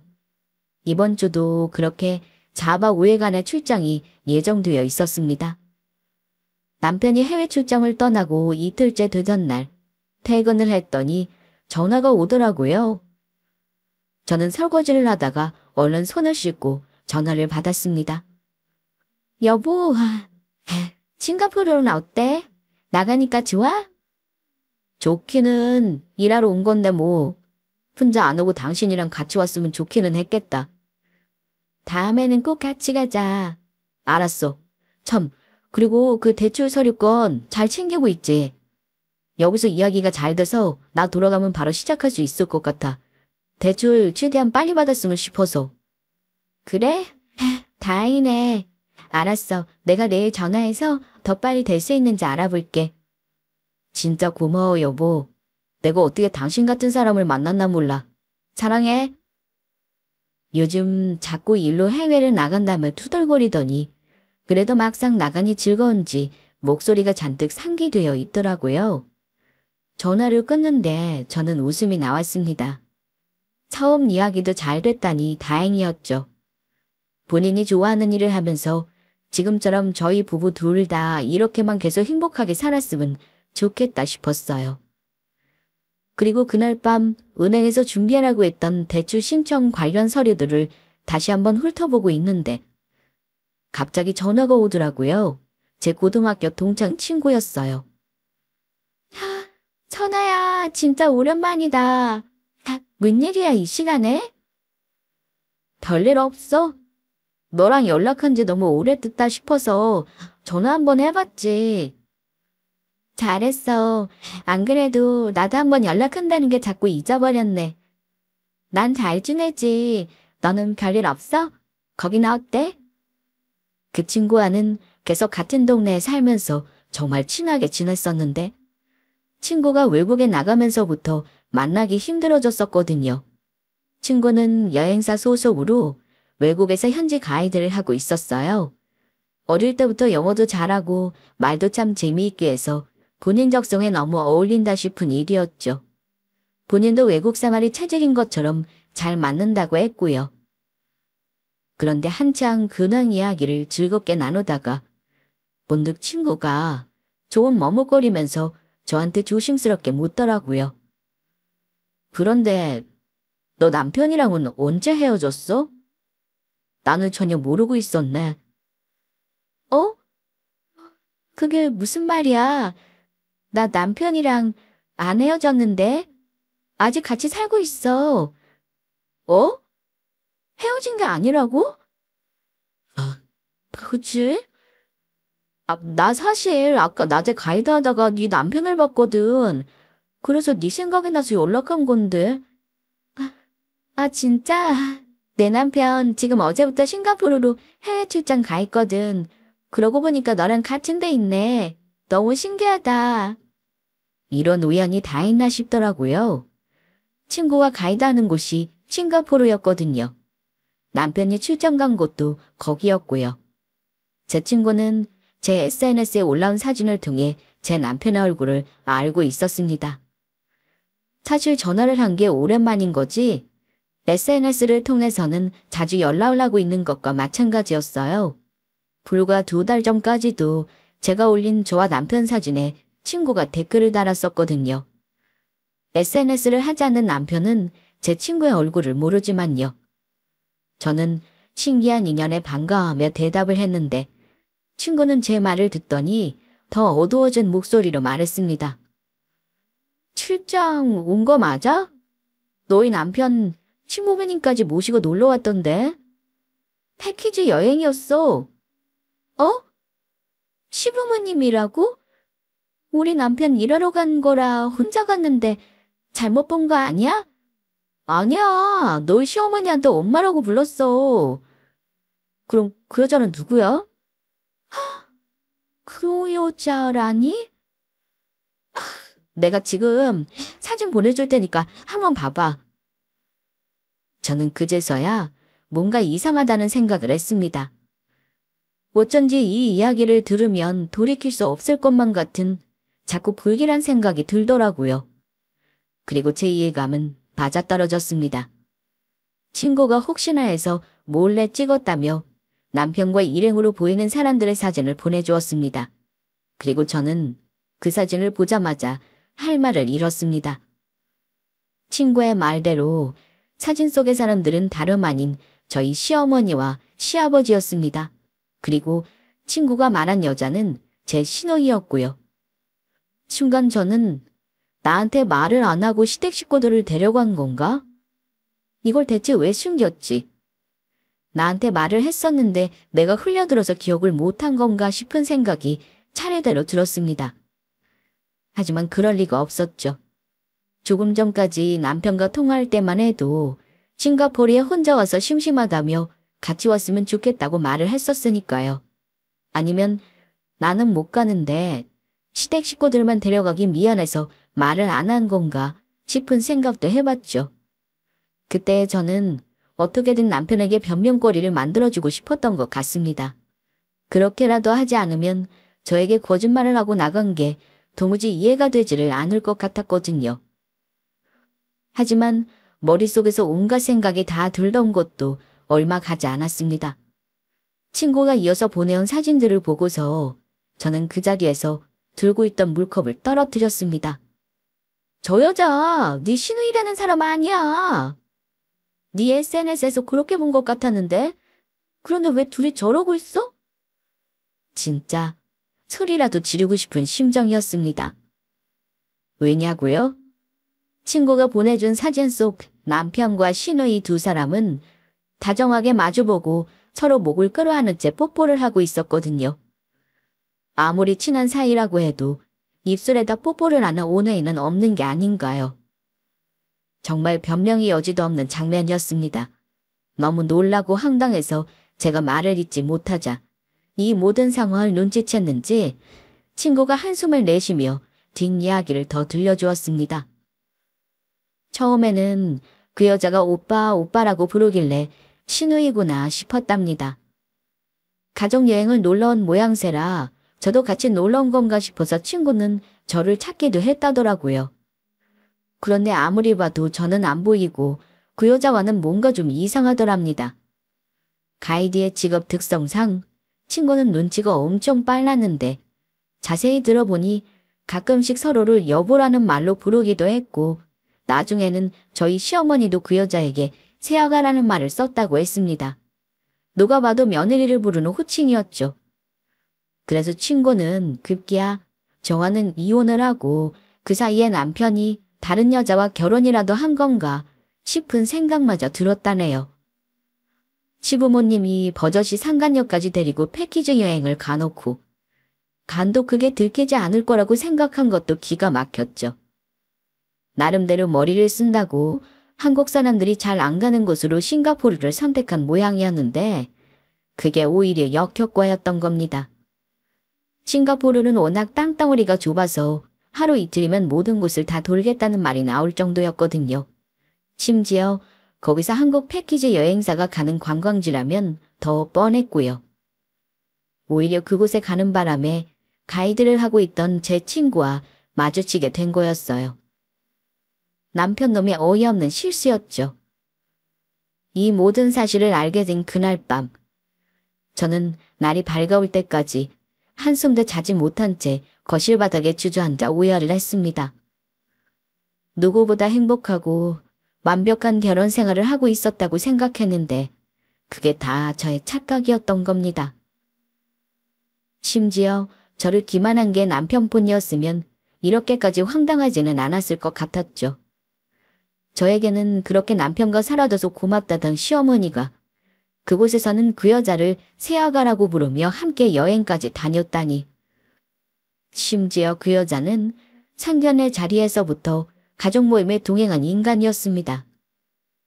이번 주도 그렇게 4박 5일간의 출장이 예정되어 있었습니다. 남편이 해외 출장을 떠나고 이틀째 되던 날 퇴근을 했더니 전화가 오더라고요. 저는 설거지를 하다가 얼른 손을 씻고 전화를 받았습니다. 여보, 싱가포르는 어때? 나가니까 좋아? 좋기는 일하러 온 건데 뭐. 혼자 안 오고 당신이랑 같이 왔으면 좋기는 했겠다. 다음에는 꼭 같이 가자. 알았어. 참, 그리고 그 대출 서류건 잘 챙기고 있지? 여기서 이야기가 잘 돼서 나 돌아가면 바로 시작할 수 있을 것 같아. 대출 최대한 빨리 받았으면 싶어서. 그래? 다행이네. 알았어. 내가 내일 전화해서 더 빨리 될 수 있는지 알아볼게. 진짜 고마워, 여보. 내가 어떻게 당신 같은 사람을 만났나 몰라. 사랑해. 요즘 자꾸 일로 해외를 나간다며 투덜거리더니 그래도 막상 나가니 즐거운지 목소리가 잔뜩 상기되어 있더라고요. 전화를 끊는데 저는 웃음이 나왔습니다. 처음 이야기도 잘 됐다니 다행이었죠. 본인이 좋아하는 일을 하면서 지금처럼 저희 부부 둘 다 이렇게만 계속 행복하게 살았으면 좋겠다 싶었어요. 그리고 그날 밤 은행에서 준비하라고 했던 대출 신청 관련 서류들을 다시 한번 훑어보고 있는데 갑자기 전화가 오더라고요. 제 고등학교 동창 친구였어요. 선아야, 진짜 오랜만이다. 웬일이야 이 시간에? 별일 없어? 너랑 연락한 지 너무 오래됐다 싶어서 전화 한번 해봤지. 잘했어. 안 그래도 나도 한번 연락한다는 게 자꾸 잊어버렸네. 난 잘 지내지. 너는 별일 없어? 거기는 어때? 그 친구와는 계속 같은 동네에 살면서 정말 친하게 지냈었는데 친구가 외국에 나가면서부터 만나기 힘들어졌었거든요. 친구는 여행사 소속으로 외국에서 현지 가이드를 하고 있었어요. 어릴 때부터 영어도 잘하고 말도 참 재미있게 해서 본인 적성에 너무 어울린다 싶은 일이었죠. 본인도 외국 생활이 체질인 것처럼 잘 맞는다고 했고요. 그런데 한창 근황 이야기를 즐겁게 나누다가 문득 친구가 조금 머뭇거리면서 저한테 조심스럽게 묻더라고요. 그런데 너 남편이랑은 언제 헤어졌어? 나는 전혀 모르고 있었네. 어? 그게 무슨 말이야? 나 남편이랑 안 헤어졌는데 아직 같이 살고 있어. 어? 헤어진 게 아니라고? 아, 그치? 나 사실 아까 낮에 가이드 하다가 네 남편을 봤거든. 그래서 네 생각이 나서 연락한 건데. 진짜? 내 남편 지금 어제부터 싱가포르로 해외 출장 가 있거든. 그러고 보니까 너랑 같은 데 있네. 너무 신기하다. 이런 우연이 다 있나 싶더라고요. 친구와 가이드하는 곳이 싱가포르였거든요. 남편이 출장 간 곳도 거기였고요. 제 친구는 제 SNS에 올라온 사진을 통해 제 남편의 얼굴을 알고 있었습니다. 사실 전화를 한 게 오랜만인 거지 SNS를 통해서는 자주 연락을 하고 있는 것과 마찬가지였어요. 불과 2달 전까지도 제가 올린 저와 남편 사진에 친구가 댓글을 달았었거든요. SNS를 하지 않는 남편은 제 친구의 얼굴을 모르지만요. 저는 신기한 인연에 반가워하며 대답을 했는데 친구는 제 말을 듣더니 더 어두워진 목소리로 말했습니다. 출장 온 거 맞아? 너희 남편 친모부님까지 모시고 놀러 왔던데? 패키지 여행이었어. 어? 시부모님이라고? 우리 남편 일하러 간 거라 혼자 갔는데 잘못 본 거 아니야? 아니야. 너희 시어머니한테 엄마라고 불렀어. 그럼 그 여자는 누구야? 그 여자라니? 내가 지금 사진 보내줄 테니까 한번 봐봐. 저는 그제서야 뭔가 이상하다는 생각을 했습니다. 어쩐지 이 이야기를 들으면 돌이킬 수 없을 것만 같은 자꾸 불길한 생각이 들더라고요. 그리고 제 이해감은 맞아떨어졌습니다. 친구가 혹시나 해서 몰래 찍었다며 남편과 일행으로 보이는 사람들의 사진을 보내주었습니다. 그리고 저는 그 사진을 보자마자 할 말을 잃었습니다. 친구의 말대로 사진 속의 사람들은 다름 아닌 저희 시어머니와 시아버지였습니다. 그리고 친구가 말한 여자는 제 시누이였고요. 순간 저는 나한테 말을 안 하고 시댁 식구들을 데려간 건가? 이걸 대체 왜 숨겼지? 나한테 말을 했었는데 내가 흘려들어서 기억을 못한 건가 싶은 생각이 차례대로 들었습니다. 하지만 그럴 리가 없었죠. 조금 전까지 남편과 통화할 때만 해도 싱가포르에 혼자 와서 심심하다며 같이 왔으면 좋겠다고 말을 했었으니까요. 아니면 나는 못 가는데 시댁 식구들만 데려가기 미안해서 말을 안 한 건가 싶은 생각도 해봤죠. 그때 저는 어떻게든 남편에게 변명거리를 만들어주고 싶었던 것 같습니다. 그렇게라도 하지 않으면 저에게 거짓말을 하고 나간 게 도무지 이해가 되지를 않을 것 같았거든요. 하지만 머릿속에서 온갖 생각이 다 들던 것도 얼마 가지 않았습니다. 친구가 이어서 보내온 사진들을 보고서 저는 그 자리에서 들고 있던 물컵을 떨어뜨렸습니다. 저 여자 네 시누이라는 사람 아니야. 네 SNS에서 그렇게 본 것 같았는데 그런데 왜 둘이 저러고 있어? 진짜 소리라도 지르고 싶은 심정이었습니다. 왜냐고요? 친구가 보내준 사진 속 남편과 시누이 두 사람은 다정하게 마주보고 서로 목을 끌어안은 채 뽀뽀를 하고 있었거든요. 아무리 친한 사이라고 해도 입술에다 뽀뽀를 하는 오해는 없는 게 아닌가요? 정말 변명의 여지도 없는 장면이었습니다. 너무 놀라고 황당해서 제가 말을 잇지 못하자 이 모든 상황을 눈치챘는지 친구가 한숨을 내쉬며 뒷이야기를 더 들려주었습니다. 처음에는 그 여자가 오빠, 오빠라고 부르길래 신우이구나 싶었답니다. 가족여행을 놀러 온 모양새라 저도 같이 놀러 온 건가 싶어서 친구는 저를 찾기도 했다더라고요. 그런데 아무리 봐도 저는 안 보이고 그 여자와는 뭔가 좀 이상하더랍니다. 가이드의 직업 특성상 친구는 눈치가 엄청 빨랐는데 자세히 들어보니 가끔씩 서로를 여보라는 말로 부르기도 했고 나중에는 저희 시어머니도 그 여자에게 새아가라는 말을 썼다고 했습니다. 누가 봐도 며느리를 부르는 호칭이었죠. 그래서 친구는 급기야 저와는 이혼을 하고 그 사이에 남편이 다른 여자와 결혼이라도 한 건가 싶은 생각마저 들었다네요. 시부모님이 버젓이 상간녀까지 데리고 패키지 여행을 가놓고 간도 크게 들키지 않을 거라고 생각한 것도 기가 막혔죠. 나름대로 머리를 쓴다고 한국 사람들이 잘 안 가는 곳으로 싱가포르를 선택한 모양이었는데 그게 오히려 역효과였던 겁니다. 싱가포르는 워낙 땅덩어리가 좁아서 하루 이틀이면 모든 곳을 다 돌겠다는 말이 나올 정도였거든요. 심지어 거기서 한국 패키지 여행사가 가는 관광지라면 더 뻔했고요. 오히려 그곳에 가는 바람에 가이드를 하고 있던 제 친구와 마주치게 된 거였어요. 남편 놈의 어이없는 실수였죠. 이 모든 사실을 알게 된 그날 밤, 저는 날이 밝아올 때까지 한숨도 자지 못한 채 거실 바닥에 주저앉아 오열을 했습니다. 누구보다 행복하고 완벽한 결혼 생활을 하고 있었다고 생각했는데 그게 다 저의 착각이었던 겁니다. 심지어 저를 기만한 게 남편뿐이었으면 이렇게까지 황당하지는 않았을 것 같았죠. 저에게는 그렇게 남편과 살아줘서 고맙다던 시어머니가 그곳에서는 그 여자를 새아가라고 부르며 함께 여행까지 다녔다니. 심지어 그 여자는 상견례 자리에서부터 가족 모임에 동행한 인간이었습니다.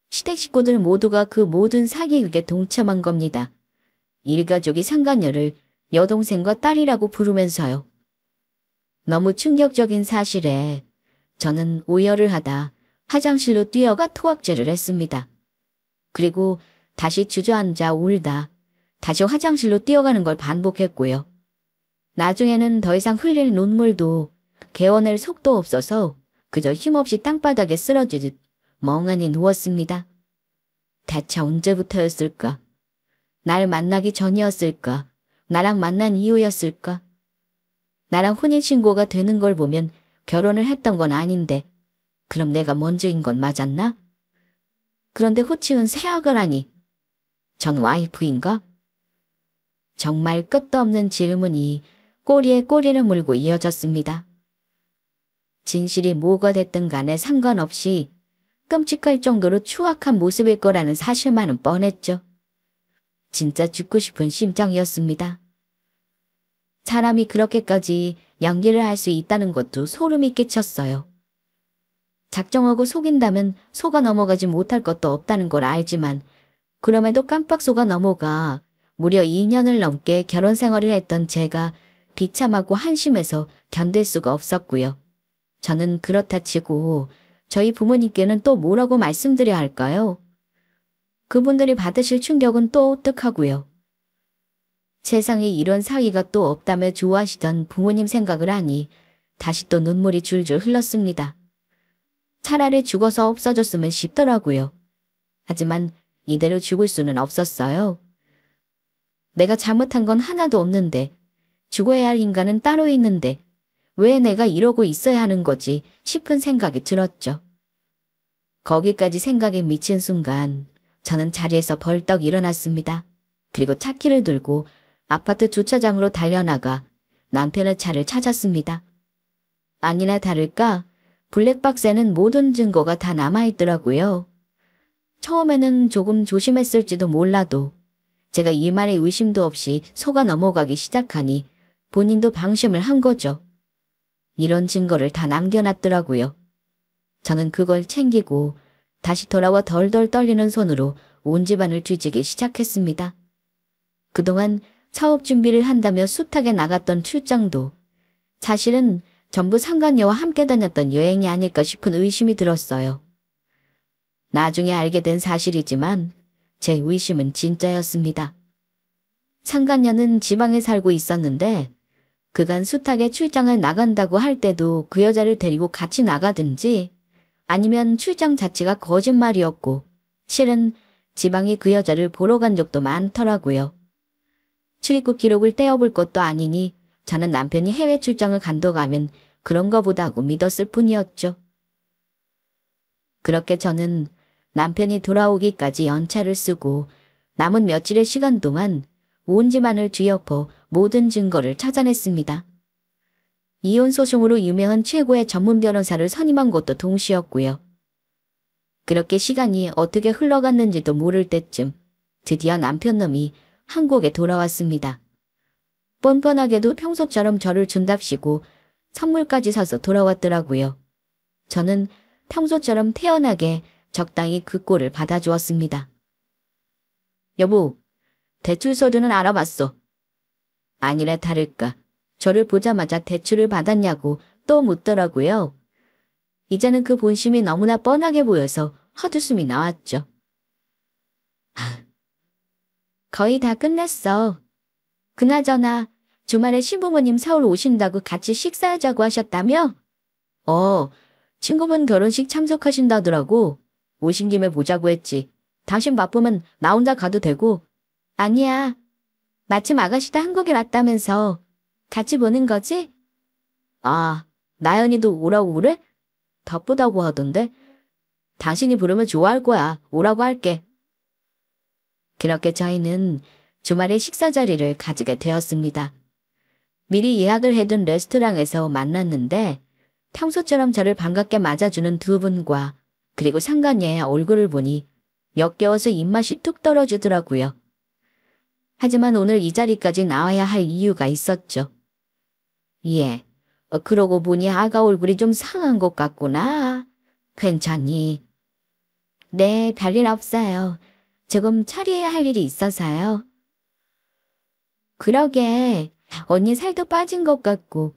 시댁 식구들 모두가 그 모든 사기극에 동참한 겁니다. 일가족이 상간녀를 여동생과 딸이라고 부르면서요. 너무 충격적인 사실에 저는 오열을 하다 화장실로 뛰어가 토악질을 했습니다. 그리고 다시 주저앉아 울다 다시 화장실로 뛰어가는 걸 반복했고요. 나중에는 더 이상 흘릴 눈물도 개워낼 속도 없어서 그저 힘없이 땅바닥에 쓰러지듯 멍하니 누웠습니다. 대체 언제부터였을까? 날 만나기 전이었을까? 나랑 만난 이후였을까? 나랑 혼인신고가 되는 걸 보면 결혼을 했던 건 아닌데 그럼 내가 먼저인 건 맞았나? 그런데 호칭은 새아가라니. 전 와이프인가? 정말 끝도 없는 질문이 꼬리에 꼬리를 물고 이어졌습니다. 진실이 뭐가 됐든 간에 상관없이 끔찍할 정도로 추악한 모습일 거라는 사실만은 뻔했죠. 진짜 죽고 싶은 심정이었습니다. 사람이 그렇게까지 연기를 할 수 있다는 것도 소름이 끼쳤어요. 작정하고 속인다면 속아 넘어가지 못할 것도 없다는 걸 알지만 그럼에도 깜빡 속아 넘어가 무려 2년을 넘게 결혼 생활을 했던 제가 비참하고 한심해서 견딜 수가 없었고요. 저는 그렇다 치고 저희 부모님께는 또 뭐라고 말씀드려야 할까요? 그분들이 받으실 충격은 또 어떡하고요. 세상에 이런 사위가 또 없다며 좋아하시던 부모님 생각을 하니 다시 또 눈물이 줄줄 흘렀습니다. 차라리 죽어서 없어졌으면 싶더라고요. 하지만 이대로 죽을 수는 없었어요. 내가 잘못한 건 하나도 없는데 죽어야 할 인간은 따로 있는데 왜 내가 이러고 있어야 하는 거지 싶은 생각이 들었죠. 거기까지 생각에 미친 순간 저는 자리에서 벌떡 일어났습니다. 그리고 차키를 들고 아파트 주차장으로 달려나가 남편의 차를 찾았습니다. 아니나 다를까 블랙박스에는 모든 증거가 다 남아있더라고요. 처음에는 조금 조심했을지도 몰라도 제가 이 말에 의심도 없이 속아 넘어가기 시작하니 본인도 방심을 한 거죠. 이런 증거를 다 남겨놨더라고요. 저는 그걸 챙기고 다시 돌아와 덜덜 떨리는 손으로 온 집안을 뒤지기 시작했습니다. 그동안 사업 준비를 한다며 숱하게 나갔던 출장도 사실은 전부 상간녀와 함께 다녔던 여행이 아닐까 싶은 의심이 들었어요. 나중에 알게 된 사실이지만 제 의심은 진짜였습니다. 상간녀는 지방에 살고 있었는데 그간 숱하게 출장을 나간다고 할 때도 그 여자를 데리고 같이 나가든지 아니면 출장 자체가 거짓말이었고 실은 지방에 그 여자를 보러 간 적도 많더라고요. 출입국 기록을 떼어볼 것도 아니니 저는 남편이 해외 출장을 간다고 하면 그런 거보다고 믿었을 뿐이었죠. 그렇게 저는 남편이 돌아오기까지 연차를 쓰고 남은 며칠의 시간 동안 온 집안을 뒤엎어 모든 증거를 찾아냈습니다. 이혼 소송으로 유명한 최고의 전문 변호사를 선임한 것도 동시였고요. 그렇게 시간이 어떻게 흘러갔는지도 모를 때쯤 드디어 남편놈이 한국에 돌아왔습니다. 뻔뻔하게도 평소처럼 저를 준답시고 선물까지 사서 돌아왔더라고요. 저는 평소처럼 태연하게 적당히 그 꼴을 받아주었습니다. 여보, 대출 서류는 알아봤어. 아니라 다를까 저를 보자마자 대출을 받았냐고 또 묻더라고요. 이제는 그 본심이 너무나 뻔하게 보여서 헛웃음이 나왔죠. 거의 다 끝났어. 그나저나 주말에 시부모님 서울 오신다고 같이 식사하자고 하셨다며? 친구분 결혼식 참석하신다더라고. 오신 김에 보자고 했지. 당신 바쁘면 나 혼자 가도 되고. 아니야. 마침 아가씨도 한국에 왔다면서 같이 보는 거지? 아, 나연이도 오라고 그래? 바쁘다고 하던데. 당신이 부르면 좋아할 거야. 오라고 할게. 그렇게 저희는 주말에 식사 자리를 가지게 되었습니다. 미리 예약을 해둔 레스토랑에서 만났는데 평소처럼 저를 반갑게 맞아주는 두 분과 그리고 상간녀의 얼굴을 보니 역겨워서 입맛이 뚝 떨어지더라고요. 하지만 오늘 이 자리까지 나와야 할 이유가 있었죠. 예, 그러고 보니 아가 얼굴이 좀 상한 것 같구나. 괜찮니? 네, 별일 없어요. 조금 처리해야 할 일이 있어서요. 그러게, 언니 살도 빠진 것 같고.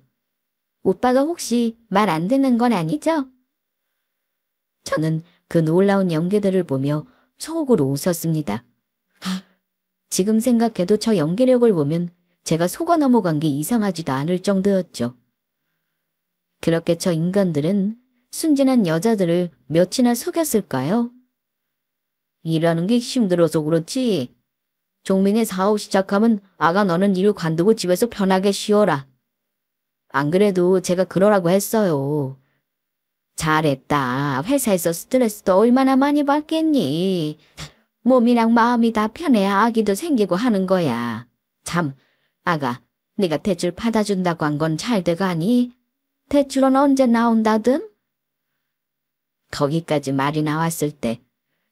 오빠가 혹시 말 안 듣는 건 아니죠? 저는 그 놀라운 연기들을 보며 속으로 웃었습니다. 지금 생각해도 저 연기력을 보면 제가 속아 넘어간 게 이상하지도 않을 정도였죠. 그렇게 저 인간들은 순진한 여자들을 몇이나 속였을까요? 일하는 게 힘들어서 그렇지. 종민이 사업 시작하면 아가 너는 일 관두고 집에서 편하게 쉬어라. 안 그래도 제가 그러라고 했어요. 잘했다. 회사에서 스트레스도 얼마나 많이 받겠니. 몸이랑 마음이 다 편해야 아기도 생기고 하는 거야. 참, 아가, 네가 대출 받아준다고 한 건 잘 돼가니? 대출은 언제 나온다든? 거기까지 말이 나왔을 때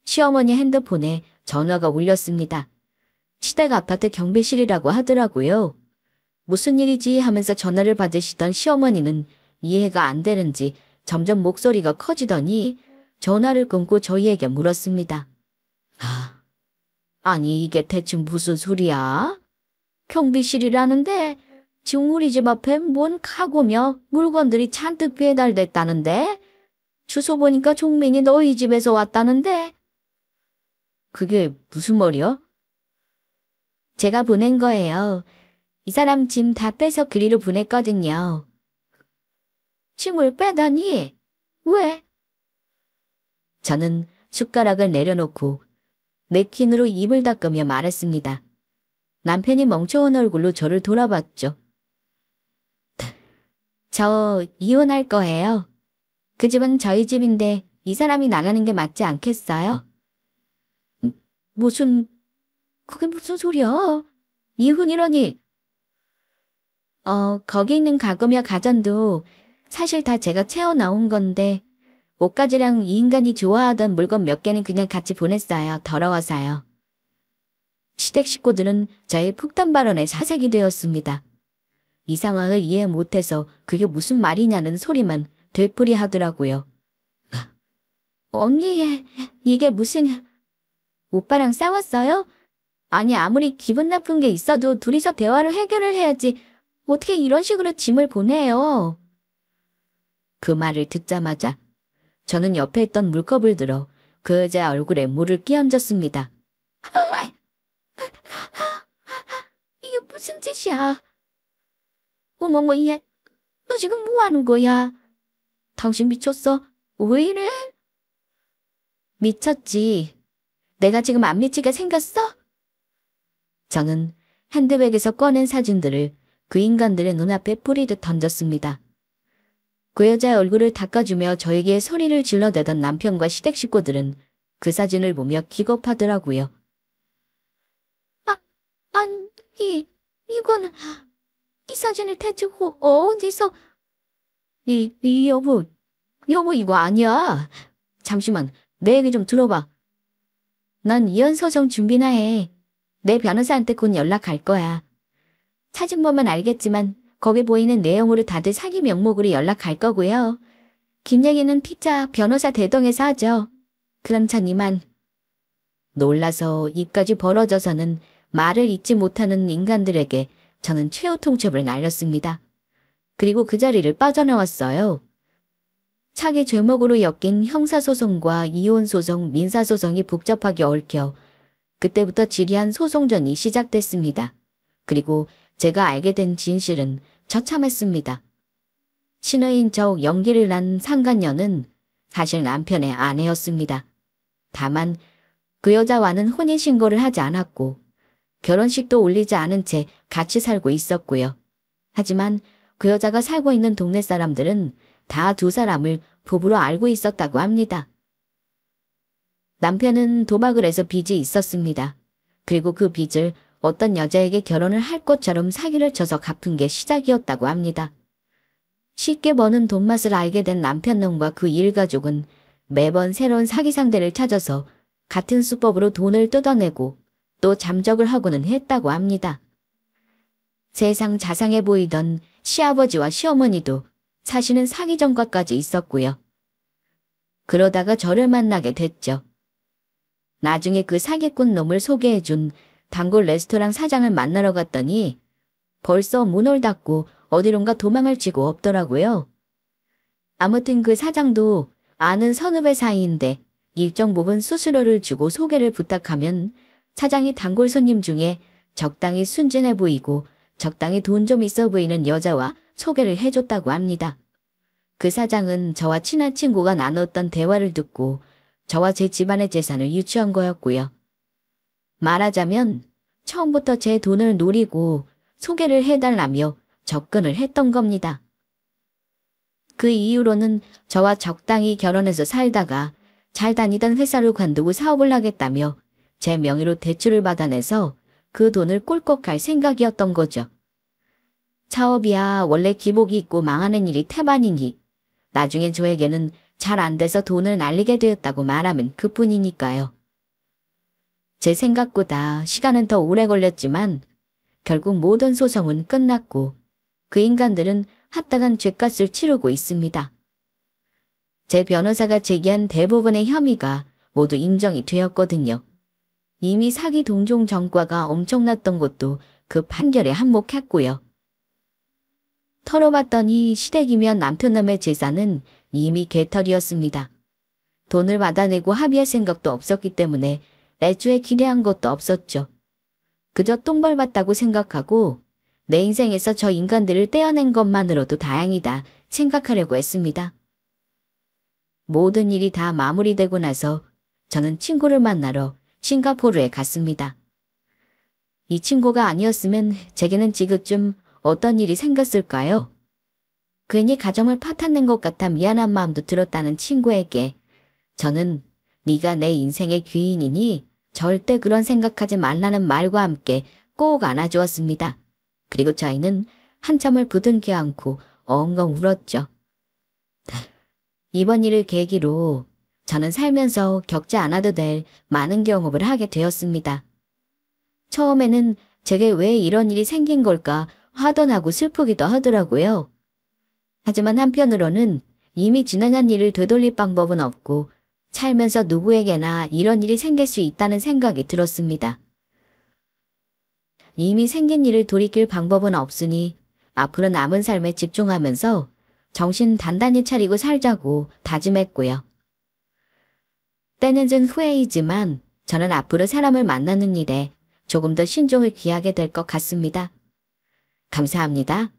시어머니 핸드폰에 전화가 울렸습니다. 시댁 아파트 경비실이라고 하더라고요. 무슨 일이지 하면서 전화를 받으시던 시어머니는 이해가 안 되는지 점점 목소리가 커지더니 전화를 끊고 저희에게 물었습니다. 아니 이게 대체 무슨 소리야? 경비실이라는데 지금 우리 집 앞에 뭔 카고며 물건들이 잔뜩 배달됐다는데? 주소 보니까 종민이 너희 집에서 왔다는데? 그게 무슨 말이야? 제가 보낸 거예요. 이 사람 짐 다 빼서 그리로 보냈거든요. 짐을 빼다니? 왜? 저는 숟가락을 내려놓고 냅킨으로 입을 닦으며 말했습니다. 남편이 멍청한 얼굴로 저를 돌아봤죠. 저 이혼할 거예요. 그 집은 저희 집인데 이 사람이 나가는 게 맞지 않겠어요? 그게 무슨 소리야? 이혼이라니. 거기 있는 가구며 가전도 사실 다 제가 채워 넣은 건데 옷가지랑 이 인간이 좋아하던 물건 몇 개는 그냥 같이 보냈어요. 더러워서요. 시댁 식구들은 저의 폭탄 발언에 사색이 되었습니다. 이 상황을 이해 못해서 그게 무슨 말이냐는 소리만 되풀이하더라고요. 언니, 이게 무슨... 오빠랑 싸웠어요? 아니 아무리 기분 나쁜 게 있어도 둘이서 대화를 해결을 해야지 어떻게 이런 식으로 짐을 보내요? 그 말을 듣자마자 저는 옆에 있던 물컵을 들어 그 여자 얼굴에 물을 끼얹었습니다. 이게 무슨 짓이야? 어머머, 얘, 너 지금 뭐 하는 거야? 당신 미쳤어? 왜 이래? 미쳤지. 내가 지금 안 미치게 생겼어? 저는 핸드백에서 꺼낸 사진들을 그 인간들의 눈앞에 뿌리듯 던졌습니다. 그 여자의 얼굴을 닦아주며 저에게 소리를 질러대던 남편과 시댁 식구들은 그 사진을 보며 기겁하더라고요. 이거는, 이 사진을 대체 어디서, 여보, 이거 아니야. 잠시만, 내 얘기 좀 들어봐. 난 이혼 소송 준비나 해. 내 변호사한테 곧 연락할 거야. 사진 보면 알겠지만 거기 보이는 내용으로 다들 사기 명목으로 연락할 거고요. 김 얘기는 피자 변호사 대동에서 하죠. 그럼 전 이만. 놀라서 입까지 벌어져서는 말을 잇지 못하는 인간들에게 저는 최후 통첩을 날렸습니다. 그리고 그 자리를 빠져나왔어요. 차기 죄목으로 엮인 형사소송과 이혼소송, 민사소송이 복잡하게 얽혀 그때부터 지리한 소송전이 시작됐습니다. 그리고 제가 알게 된 진실은 처참했습니다. 신의인 척 연기를 한 상간녀는 사실 남편의 아내였습니다. 다만 그 여자와는 혼인신고를 하지 않았고 결혼식도 올리지 않은 채 같이 살고 있었고요. 하지만 그 여자가 살고 있는 동네 사람들은 다 두 사람을 부부로 알고 있었다고 합니다. 남편은 도박을 해서 빚이 있었습니다. 그리고 그 빚을 어떤 여자에게 결혼을 할 것처럼 사기를 쳐서 갚은 게 시작이었다고 합니다. 쉽게 버는 돈맛을 알게 된 남편 놈과 그 일가족은 매번 새로운 사기 상대를 찾아서 같은 수법으로 돈을 뜯어내고 또 잠적을 하고는 했다고 합니다. 세상 자상해 보이던 시아버지와 시어머니도 사실은 사기 전과까지 있었고요. 그러다가 저를 만나게 됐죠. 나중에 그 사기꾼 놈을 소개해준 단골 레스토랑 사장을 만나러 갔더니 벌써 문을 닫고 어디론가 도망을 치고 없더라고요. 아무튼 그 사장도 아는 선후배 사이인데 일정 부분 수수료를 주고 소개를 부탁하면 사장이 단골 손님 중에 적당히 순진해 보이고 적당히 돈 좀 있어 보이는 여자와 소개를 해줬다고 합니다. 그 사장은 저와 친한 친구가 나눴던 대화를 듣고 저와 제 집안의 재산을 유치한 거였고요. 말하자면 처음부터 제 돈을 노리고 소개를 해달라며 접근을 했던 겁니다. 그 이후로는 저와 적당히 결혼해서 살다가 잘 다니던 회사를 관두고 사업을 하겠다며 제 명의로 대출을 받아내서 그 돈을 꿀꺽 갈 생각이었던 거죠. 사업이야 원래 기복이 있고 망하는 일이 태반이니 나중에 저에게는 잘 안 돼서 돈을 날리게 되었다고 말하면 그뿐이니까요. 제 생각보다 시간은 더 오래 걸렸지만 결국 모든 소송은 끝났고 그 인간들은 합당한 죗값을 치르고 있습니다. 제 변호사가 제기한 대부분의 혐의가 모두 인정이 되었거든요. 이미 사기 동종 전과가 엄청났던 것도 그 판결에 한몫했고요. 털어봤더니 시댁이면 남편놈의 재산은 이미 개털이었습니다. 돈을 받아내고 합의할 생각도 없었기 때문에 애초에 기대한 것도 없었죠. 그저 똥벌받다고 생각하고 내 인생에서 저 인간들을 떼어낸 것만으로도 다행이다 생각하려고 했습니다. 모든 일이 다 마무리되고 나서 저는 친구를 만나러 싱가포르에 갔습니다. 이 친구가 아니었으면 제게는 지금쯤 어떤 일이 생겼을까요? 괜히 가정을 파탄낸 것 같아 미안한 마음도 들었다는 친구에게 저는 네가 내 인생의 귀인이니 절대 그런 생각하지 말라는 말과 함께 꼭 안아주었습니다. 그리고 저희는 한참을 부둥켜 안고 엉엉 울었죠. 이번 일을 계기로 저는 살면서 겪지 않아도 될 많은 경험을 하게 되었습니다. 처음에는 제게 왜 이런 일이 생긴 걸까 화던하고 슬프기도 하더라고요. 하지만 한편으로는 이미 지나간 일을 되돌릴 방법은 없고 살면서 누구에게나 이런 일이 생길 수 있다는 생각이 들었습니다. 이미 생긴 일을 돌이킬 방법은 없으니 앞으로 남은 삶에 집중하면서 정신 단단히 차리고 살자고 다짐했고요. 때는 좀 후회이지만 저는 앞으로 사람을 만나는 일에 조금 더 신중을 기하게 될 것 같습니다. 감사합니다.